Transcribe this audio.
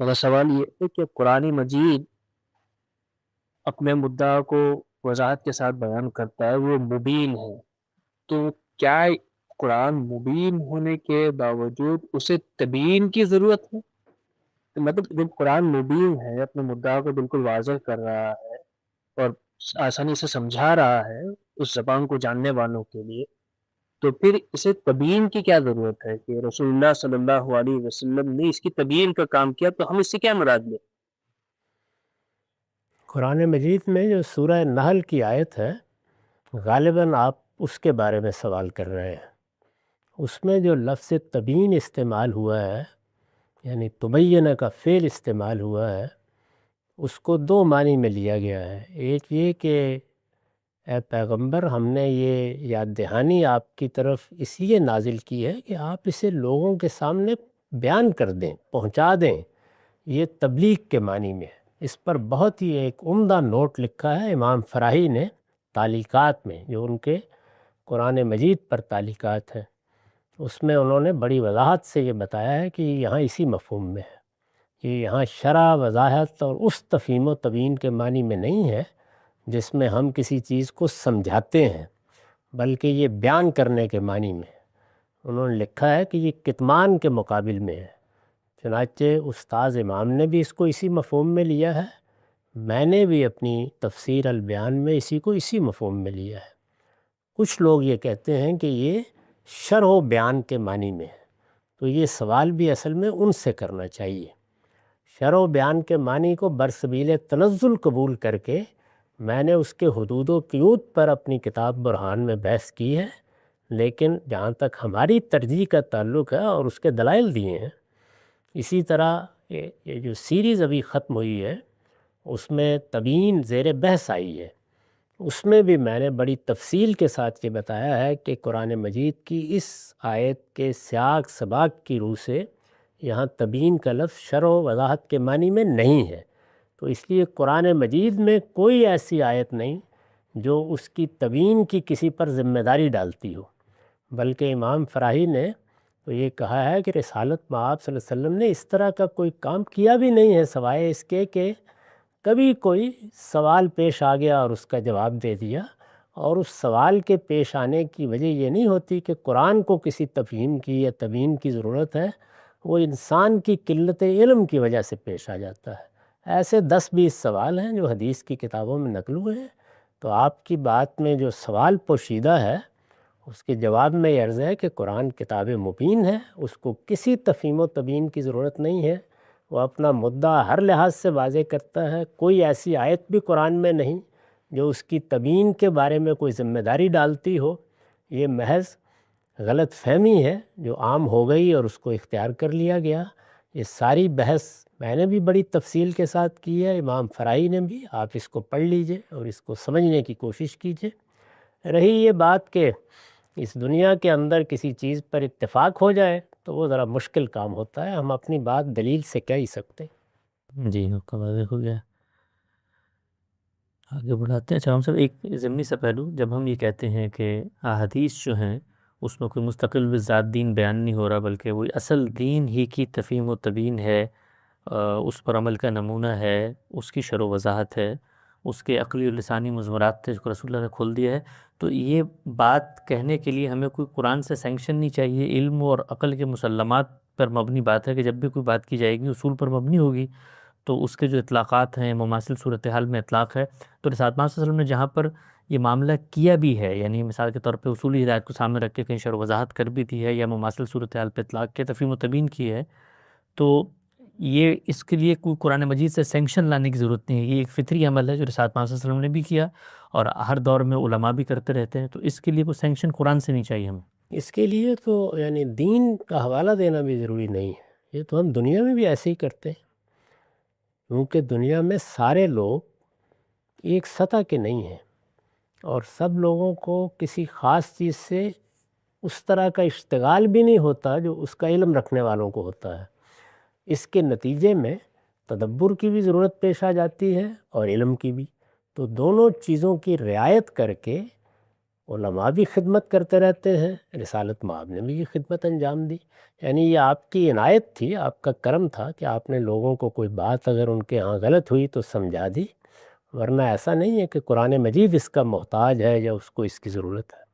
میرا سوال یہ ہے کہ قرآن مجید اپنے مدعا کو وضاحت کے ساتھ بیان کرتا ہے، وہ مبین ہے، تو کیا قرآن مبین ہونے کے باوجود اسے تبیین کی ضرورت ہے؟ تو مطلب جب قرآن مبین ہے، اپنے مدعا کو بالکل واضح کر رہا ہے اور آسانی سے سمجھا رہا ہے اس زبان کو جاننے والوں کے لیے، تو پھر اسے تبیین کی کیا ضرورت ہے کہ رسول اللہ صلی اللہ علیہ وسلم نے اس کی تبیین کا کام کیا، تو ہم اس سے کیا مراد لیں؟ قرآن مجید میں جو سورہ نحل کی آیت ہے، غالباً آپ اس کے بارے میں سوال کر رہے ہیں۔ اس میں جو لفظ تبیین استعمال ہوا ہے، یعنی تبینہ کا فعل استعمال ہوا ہے، اس کو دو معنی میں لیا گیا ہے۔ ایک یہ کہ اے پیغمبر، ہم نے یہ یاد دہانی آپ کی طرف اس لیے نازل کی ہے کہ آپ اسے لوگوں کے سامنے بیان کر دیں، پہنچا دیں۔ یہ تبلیغ کے معنی میں ہے۔ اس پر بہت ہی ایک عمدہ نوٹ لکھا ہے امام فراہی نے تعلیقات میں، جو ان کے قرآن مجید پر تعلیقات ہیں۔ اس میں انہوں نے بڑی وضاحت سے یہ بتایا ہے کہ یہاں اسی مفہوم میں ہے، کہ یہاں شرح، وضاحت اور اس تفہیم و تبیین کے معنی میں نہیں ہے جس میں ہم کسی چیز کو سمجھاتے ہیں، بلکہ یہ بیان کرنے کے معنی میں ہے۔ انہوں نے لکھا ہے کہ یہ کتمان کے مقابل میں ہے۔ چنانچہ استاذ امام نے بھی اس کو اسی مفہوم میں لیا ہے، میں نے بھی اپنی تفسیر البیان میں اسی کو اسی مفہوم میں لیا ہے۔ کچھ لوگ یہ کہتے ہیں کہ یہ شرح و بیان کے معنی میں ہے، تو یہ سوال بھی اصل میں ان سے کرنا چاہیے۔ شرح و بیان کے معنی کو برسبیل تنزل قبول کر کے میں نے اس کے حدود و قیود پر اپنی کتاب برہان میں بحث کی ہے، لیکن جہاں تک ہماری ترجیح کا تعلق ہے اور اس کے دلائل دیے ہیں، اسی طرح یہ جو سیریز ابھی ختم ہوئی ہے اس میں تبیین زیر بحث آئی ہے، اس میں بھی میں نے بڑی تفصیل کے ساتھ یہ بتایا ہے کہ قرآن مجید کی اس آیت کے سیاق سباق کی روح سے یہاں تبیین کا لفظ شرح و وضاحت کے معنی میں نہیں ہے۔ تو اس لیے قرآن مجید میں کوئی ایسی آیت نہیں جو اس کی تبیین کی کسی پر ذمہ داری ڈالتی ہو، بلکہ امام فراہی نے تو یہ کہا ہے کہ رسالت مآب صلی اللہ علیہ وسلم نے اس طرح کا کوئی کام کیا بھی نہیں ہے، سوائے اس کے کہ کبھی کوئی سوال پیش آ گیا اور اس کا جواب دے دیا، اور اس سوال کے پیش آنے کی وجہ یہ نہیں ہوتی کہ قرآن کو کسی تفہیم کی یا تبیین کی ضرورت ہے، وہ انسان کی قلت علم کی وجہ سے پیش آ جاتا ہے۔ ایسے 10-20 سوال ہیں جو حدیث کی کتابوں میں نقل ہوئے ہیں، تو آپ کی بات میں جو سوال پوشیدہ ہے اس کے جواب میں یہ عرض ہے کہ قرآن کتاب مبین ہے، اس کو کسی تفہیم و تبیین کی ضرورت نہیں ہے، وہ اپنا مدعا ہر لحاظ سے واضح کرتا ہے۔ کوئی ایسی آیت بھی قرآن میں نہیں جو اس کی تبیین کے بارے میں کوئی ذمہ داری ڈالتی ہو۔ یہ محض غلط فہمی ہے جو عام ہو گئی اور اس کو اختیار کر لیا گیا۔ یہ ساری بحث میں نے بھی بڑی تفصیل کے ساتھ کی ہے، امام فرائی نے بھی، آپ اس کو پڑھ لیجئے اور اس کو سمجھنے کی کوشش کیجئے۔ رہی یہ بات کہ اس دنیا کے اندر کسی چیز پر اتفاق ہو جائے تو وہ ذرا مشکل کام ہوتا ہے، ہم اپنی بات دلیل سے کہہ ہی سکتے ہیں۔ جی، آپ کا واضح ہو گیا، آگے بڑھاتے ہیں۔ اچھا ہم سب ایک ضمنی سا پہلو، جب ہم یہ کہتے ہیں کہ احادیث جو ہیں اس میں کوئی مستقل ذات دین بیان نہیں ہو رہا، بلکہ وہی اصل دین ہی کی تفہیم و تبیین ہے، اس پر عمل کا نمونہ ہے، اس کی شرح و وضاحت ہے، اس کے عقلی و لسانی مضمرات تھے جس کو رسول اللہ نے کھول دیا ہے، تو یہ بات کہنے کے لیے ہمیں کوئی قرآن سے سینکشن نہیں چاہیے۔ علم اور عقل کے مسلمات پر مبنی بات ہے کہ جب بھی کوئی بات کی جائے گی اصول پر مبنی ہوگی، تو اس کے جو اطلاقات ہیں مماثل صورتحال میں اطلاق ہے۔ تو رسالت محمد صلی اللہ علیہ وسلم نے جہاں پر یہ معاملہ کیا بھی ہے، یعنی مثال کے طور پہ اصولی ہدایت کو سامنے رکھ کے کہیں شرح و وضاحت کر بھی دی ہے، یا مماثل صورتحال پہ اطلاق کے تفہیم و تبیین کی ہے، تو یہ اس کے لیے کوئی قرآن مجید سے سینکشن لانے کی ضرورت نہیں ہے۔ یہ ایک فطری عمل ہے جو رسالت محمد صلی اللہ علیہ وسلم نے بھی کیا اور ہر دور میں علماء بھی کرتے رہتے ہیں، تو اس کے لیے کوئی سینکشن قرآن سے نہیں چاہیے ہمیں۔ اس کے لیے تو یعنی دین کا حوالہ دینا بھی ضروری نہیں ہے، یہ تو ہم دنیا میں بھی ایسے ہی کرتے ہیں، کیونکہ دنیا میں سارے لوگ ایک سطح کے نہیں ہیں، اور سب لوگوں کو کسی خاص چیز سے اس طرح کا اشتغال بھی نہیں ہوتا جو اس کا علم رکھنے والوں کو ہوتا ہے۔ اس کے نتیجے میں تدبر کی بھی ضرورت پیش آ جاتی ہے اور علم کی بھی، تو دونوں چیزوں کی رعایت کر کے علماء بھی خدمت کرتے رہتے ہیں، رسالت مآب نے بھی یہ خدمت انجام دی. یعنی یہ آپ کی عنایت تھی، آپ کا کرم تھا کہ آپ نے لوگوں کو کوئی بات اگر ان کے ہاں غلط ہوئی تو سمجھا دی، ورنہ ایسا نہیں ہے کہ قرآن مجید اس کا محتاج ہے یا اس کو اس کی ضرورت ہے.